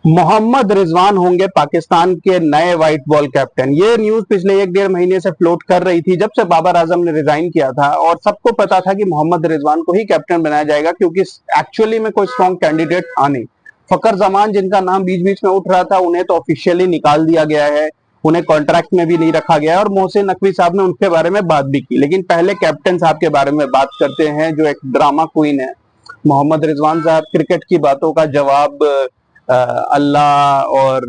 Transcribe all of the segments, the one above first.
मोहम्मद रिजवान होंगे पाकिस्तान के नए व्हाइट बॉल कैप्टन। ये न्यूज पिछले 1-1.5 महीने से फ्लोट कर रही थी जब से बाबर आजम ने रिजाइन किया था, और सबको पता था कि मोहम्मद रिजवान को ही कैप्टन बनाया जाएगा क्योंकि एक्चुअली में कोई स्ट्रॉन्ग कैंडिडेट था नहीं। फकर जमान जिनका नाम बीच बीच में उठ रहा था, उन्हें तो ऑफिशियली निकाल दिया गया है, उन्हें कॉन्ट्रैक्ट में भी नहीं रखा गया है, और मोहसिन नकवी साहब ने उनके बारे में बात भी की। लेकिन पहले कैप्टन साहब के बारे में बात करते हैं जो एक ड्रामा क्वीन है। मोहम्मद रिजवान साहब क्रिकेट की बातों का जवाब अल्लाह और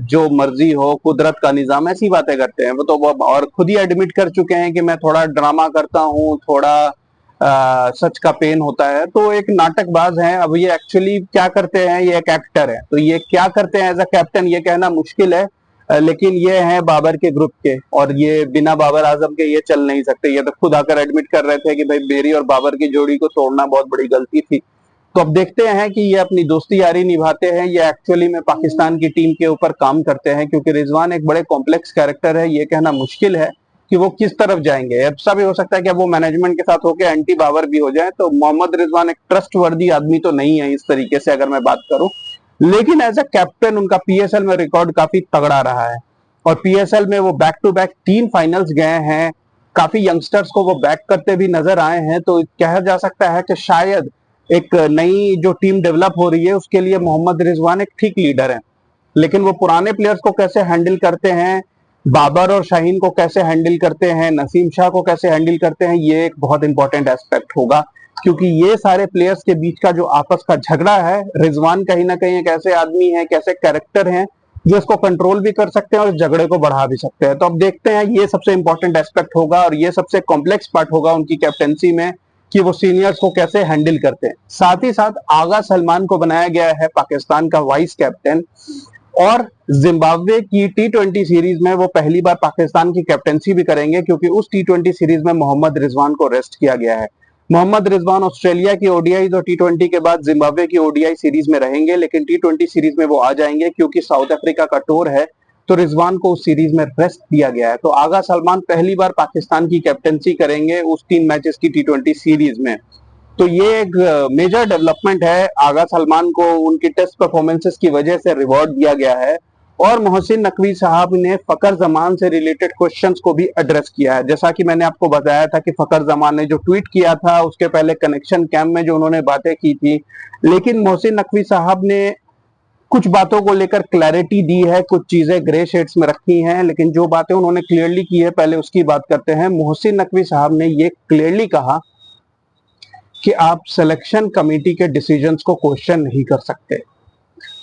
जो मर्जी हो, कुदरत का निजाम, ऐसी बातें करते हैं वो तो। वो और खुद ही एडमिट कर चुके हैं कि मैं थोड़ा ड्रामा करता हूँ, थोड़ा सच का पेन होता है। तो एक नाटकबाज हैं। अब ये एक्चुअली क्या करते हैं, ये एक एक्टर है, तो ये क्या करते हैं एज अ कैप्टन ये कहना मुश्किल है। लेकिन ये हैं बाबर के ग्रुप के, और ये बिना बाबर आजम के ये चल नहीं सकते। ये तो खुद आकर एडमिट कर रहे थे कि भाई मेरी और बाबर की जोड़ी को तोड़ना बहुत बड़ी गलती थी। तो अब देखते हैं कि ये अपनी दोस्ती यारी निभाते हैं, ये एक्चुअली में पाकिस्तान की टीम के ऊपर काम करते हैं, क्योंकि रिजवान एक बड़े कॉम्प्लेक्स कैरेक्टर है। ये कहना मुश्किल है कि वो किस तरफ जाएंगे। ऐसा भी हो सकता है कि वो मैनेजमेंट के साथ होकर एंटी बाबर भी हो जाए। तो मोहम्मद रिजवान एक ट्रस्ट वर्दी आदमी तो नहीं है इस तरीके से, अगर मैं बात करूं। लेकिन एज अ कैप्टन उनका पीएसएल में रिकॉर्ड काफी तगड़ा रहा है, और पीएसएल में वो बैक टू बैक 3 फाइनल्स गए हैं। काफी यंगस्टर्स को वो बैक करते भी नजर आए हैं। तो कहा जा सकता है कि शायद एक नई जो टीम डेवलप हो रही है उसके लिए मोहम्मद रिजवान एक ठीक लीडर है। लेकिन वो पुराने प्लेयर्स को कैसे हैंडल करते हैं, बाबर और शाहीन को कैसे हैंडल करते हैं, नसीम शाह को कैसे हैंडल करते हैं, ये एक बहुत इंपॉर्टेंट एस्पेक्ट होगा। क्योंकि ये सारे प्लेयर्स के बीच का जो आपस का झगड़ा है, रिजवान कहीं ना कहीं एक ऐसे आदमी है, कैसे कैरेक्टर हैं जो इसको कंट्रोल भी कर सकते हैं और झगड़े को बढ़ा भी सकते हैं। तो अब देखते हैं, ये सबसे इंपॉर्टेंट एस्पेक्ट होगा और ये सबसे कॉम्प्लेक्स पार्ट होगा उनकी कैप्टनसी में कि वो सीनियर्स को कैसे हैंडल करते हैं। साथ ही साथ आगा सलमान को बनाया गया है पाकिस्तान का वाइस कैप्टन, और जिम्बाब्वे की टी20 सीरीज में वो पहली बार पाकिस्तान की कैप्टनसी भी करेंगे, क्योंकि उस टी20 सीरीज में मोहम्मद रिजवान को रेस्ट किया गया है। मोहम्मद रिजवान ऑस्ट्रेलिया की ओडीआई और टी20 के बाद जिम्बाब्वे की ओडीआई सीरीज में रहेंगे, लेकिन टी20 सीरीज में वो आ जाएंगे क्योंकि साउथ अफ्रीका का टूर है। तो रिजवान को उस सीरीज में रेस्ट दिया गया है। तो आगा सलमान पहली बार पाकिस्तान की कैप्टनसी करेंगे उस 3 मैचेस की टी20 सीरीज में। तो ये एक मेजर डेवलपमेंट है। आगा सलमान को उनकी टेस्ट परफॉर्मेंसेस की वजह से रिवॉर्ड दिया गया है, और मोहसिन नकवी साहब ने फकर जमान से रिलेटेड क्वेश्चंस को भी एड्रेस किया है। जैसा कि मैंने आपको बताया था कि फकर जमान ने जो ट्वीट किया था, उसके पहले कनेक्शन कैंप में जो उन्होंने बातें की थी, लेकिन मोहसिन नकवी साहब ने कुछ बातों को लेकर क्लैरिटी दी है, कुछ चीजें ग्रे शेड्स में रखी हैं। लेकिन जो बातें उन्होंने क्लियरली की है, पहले उसकी बात करते हैं। मोहसिन नकवी साहब ने ये क्लियरली कहा कि आप सिलेक्शन कमेटी के डिसीजंस को क्वेश्चन नहीं कर सकते।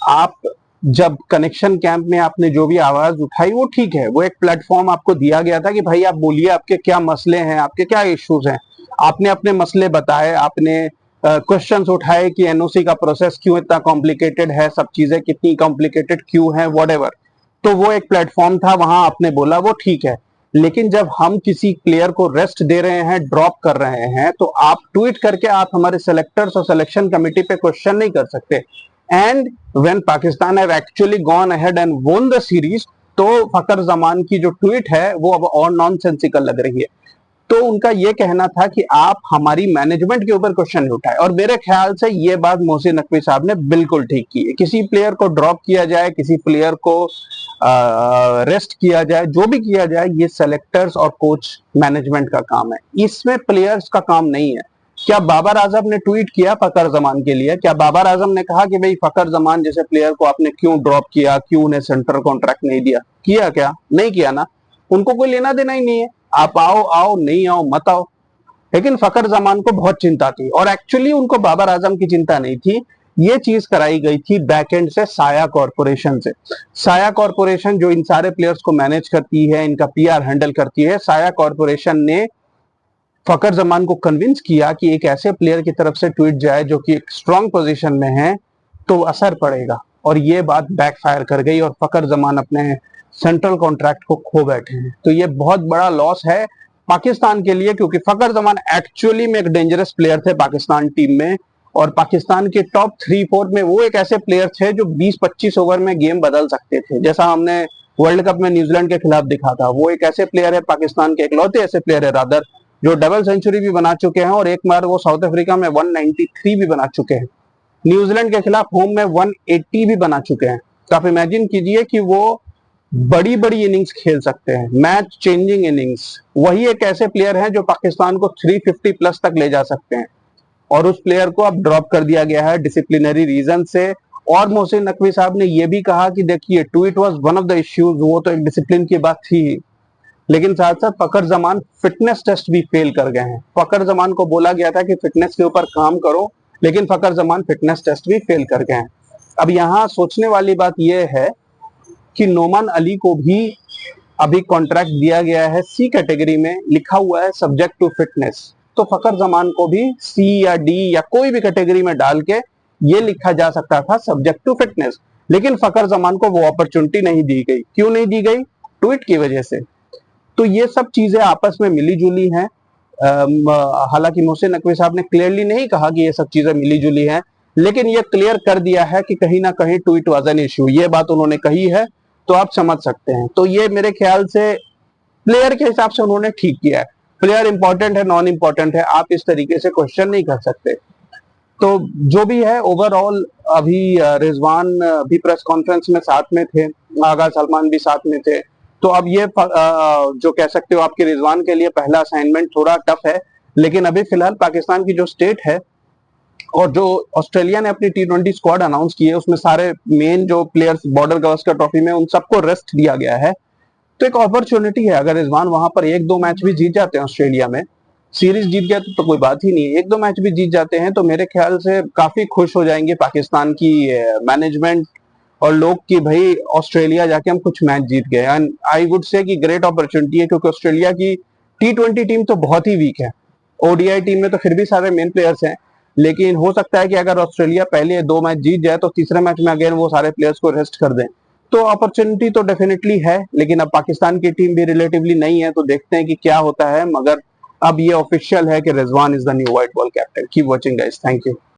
आप जब कनेक्शन कैंप में आपने जो भी आवाज उठाई वो ठीक है, वो एक प्लेटफॉर्म आपको दिया गया था कि भाई आप बोलिए, आपके क्या मसले हैं, आपके क्या इश्यूज हैं। आपने अपने मसले बताए, आपने क्वेश्चंस उठाए कि एनओसी का प्रोसेस क्यों इतना कॉम्प्लिकेटेड है, सब चीजें कितनी कॉम्प्लिकेटेड क्यों है, व्हाटएवर। तो वो एक प्लेटफॉर्म था, वहां आपने बोला, वो ठीक है। लेकिन जब हम किसी प्लेयर को रेस्ट दे रहे हैं, ड्रॉप कर रहे हैं, तो आप ट्वीट करके आप हमारे सेलेक्टर्स और सिलेक्शन कमेटी पे क्वेश्चन नहीं कर सकते। And when Pakistan have actually gone ahead and won the series, तो फकर जमान की जो ट्वीट है वो अब और नॉनसेंसिकल लग रही है। तो उनका ये कहना था कि आप हमारी मैनेजमेंट के ऊपर क्वेश्चन नहीं उठाए, और मेरे ख्याल से ये बात मोहसिन नकवी साहब ने बिल्कुल ठीक की है। किसी प्लेयर को ड्रॉप किया जाए, किसी प्लेयर को रेस्ट किया जाए, जो भी किया जाए, ये सेलेक्टर्स और कोच मैनेजमेंट का काम है, इसमें प्लेयर्स का काम नहीं है। क्या बाबर आजम ने ट्वीट किया फकर जमान के लिए? क्या बाबर आजम ने कहा कि भाई फकर जमान जैसे प्लेयर को आपने क्यों ड्रॉप किया, क्यों उन्हें सेंटर कॉन्ट्रैक्ट नहीं दिया? किया क्या? नहीं किया ना। उनको कोई लेना देना ही नहीं है, आप आओ आओ, नहीं आओ मत आओ। लेकिन फकर जमान को बहुत चिंता थी, और एक्चुअली उनको बाबर आजम की चिंता नहीं थी। ये चीज कराई गई थी बैकएंड से, साया कॉरपोरेशन से। साया कॉरपोरेशन जो इन सारे प्लेयर्स को मैनेज करती है, इनका पीआर हैंडल करती है, साया कॉरपोरेशन ने फकर जमान को कन्विंस किया कि एक ऐसे प्लेयर की तरफ से ट्वीट जाए जो कि एक स्ट्रॉन्ग पोजीशन में है, तो असर पड़ेगा। और ये बात बैकफायर कर गई, और फकर जमान अपने सेंट्रल कॉन्ट्रैक्ट को खो बैठे हैं। तो ये बहुत बड़ा लॉस है पाकिस्तान के लिए, क्योंकि फकर जमान एक्चुअली में एक डेंजरस प्लेयर थे पाकिस्तान टीम में, और पाकिस्तान के टॉप 3-4 में वो एक ऐसे प्लेयर थे जो 20-25 ओवर में गेम बदल सकते थे, जैसा हमने वर्ल्ड कप में न्यूजीलैंड के खिलाफ दिखा था। वो एक ऐसे प्लेयर है, पाकिस्तान के इकलौते ऐसे प्लेयर है रादर, जो डबल सेंचुरी भी बना चुके हैं, और एक बार वो साउथ अफ्रीका में 193 भी बना चुके हैं। न्यूजीलैंड के खिलाफ होम में 180 भी बना चुके हैं। तो आप इमेजिन कीजिए कि वो बड़ी बड़ी इनिंग्स खेल सकते हैं, मैच चेंजिंग इनिंग्स। वही एक ऐसे प्लेयर हैं जो पाकिस्तान को 350 प्लस तक ले जा सकते हैं, और उस प्लेयर को अब ड्रॉप कर दिया गया है डिसिप्लिनरी रीजन से। और मोहसिन नकवी साहब ने यह भी कहा कि देखिए, tweet was one of the issues, वो तो एक डिसिप्लिन की बात थी, लेकिन साथ साथ फकर जमान फिटनेस टेस्ट भी फेल कर गए हैं। फकर जमान को बोला गया था कि फिटनेस के ऊपर काम करो, लेकिन फकर जमान फिटनेस टेस्ट भी फेल कर गए हैं। अब यहाँ सोचने वाली बात यह है कि नोमान अली को भी अभी कॉन्ट्रैक्ट दिया गया है सी कैटेगरी में, लिखा हुआ है सब्जेक्ट टू फिटनेस। तो फकर जमान को भी सी या डी या कोई भी कैटेगरी में डाल के ये लिखा जा सकता था सब्जेक्ट टू फिटनेस, लेकिन फकर जमान को वो अपॉर्चुनिटी नहीं दी गई। क्यों नहीं दी गई? ट्वीट की वजह से। तो ये सब चीजें आपस में मिली जुली हैं। हालांकि मोहसिन नकवी साहब ने क्लियरली नहीं कहा कि ये सब चीजें मिली जुली हैं, लेकिन ये क्लियर कर दिया है कि कहीं ना कहीं ट्वीट वाज एन इश्यू, ये बात उन्होंने कही है, तो आप समझ सकते हैं। तो ये मेरे ख्याल से प्लेयर के हिसाब से उन्होंने ठीक किया है। प्लेयर इंपॉर्टेंट है, नॉन इंपॉर्टेंट है, आप इस तरीके से क्वेश्चन नहीं कर सकते। तो जो भी है ओवरऑल, अभी रिजवान भी प्रेस कॉन्फ्रेंस में साथ में थे, आगा सलमान भी साथ में थे। तो अब ये जो कह सकते हो आपके रिजवान के लिए पहला असाइनमेंट थोड़ा टफ है, लेकिन अभी फिलहाल पाकिस्तान की जो स्टेट है और जो ऑस्ट्रेलिया ने अपनी T20 स्क्वाड अनाउंस की है, उसमें सारे मेन जो प्लेयर्स बॉर्डर गावस्कर ट्रॉफी में, उन सबको रेस्ट दिया गया है। तो एक अपॉर्चुनिटी है, अगर रिजवान वहां पर 1-2 मैच भी जीत जाते हैं, ऑस्ट्रेलिया में सीरीज जीत गया तो कोई बात ही नहीं है, 1-2 मैच भी जीत जाते हैं तो मेरे ख्याल से काफी खुश हो जाएंगे पाकिस्तान की मैनेजमेंट और लोग कि भाई ऑस्ट्रेलिया जाके हम कुछ मैच जीत गए। एंड आई वुड से कि ग्रेट अपॉर्चुनिटी है, क्योंकि ऑस्ट्रेलिया की T20 टीम तो बहुत ही वीक है। ओडीआई टीम में तो फिर भी सारे मेन प्लेयर्स हैं, लेकिन हो सकता है कि अगर ऑस्ट्रेलिया पहले 2 मैच जीत जाए तो तीसरे मैच में अगेन वो सारे प्लेयर्स को रेस्ट कर दें। तो अपॉर्चुनिटी तो डेफिनेटली है, लेकिन अब पाकिस्तान की टीम भी रिलेटिवली नहीं है, तो देखते हैं कि क्या होता है। मगर अब ये ऑफिशियल है कि Rizwan is the new white ball captain. Keep watching guys, thank you.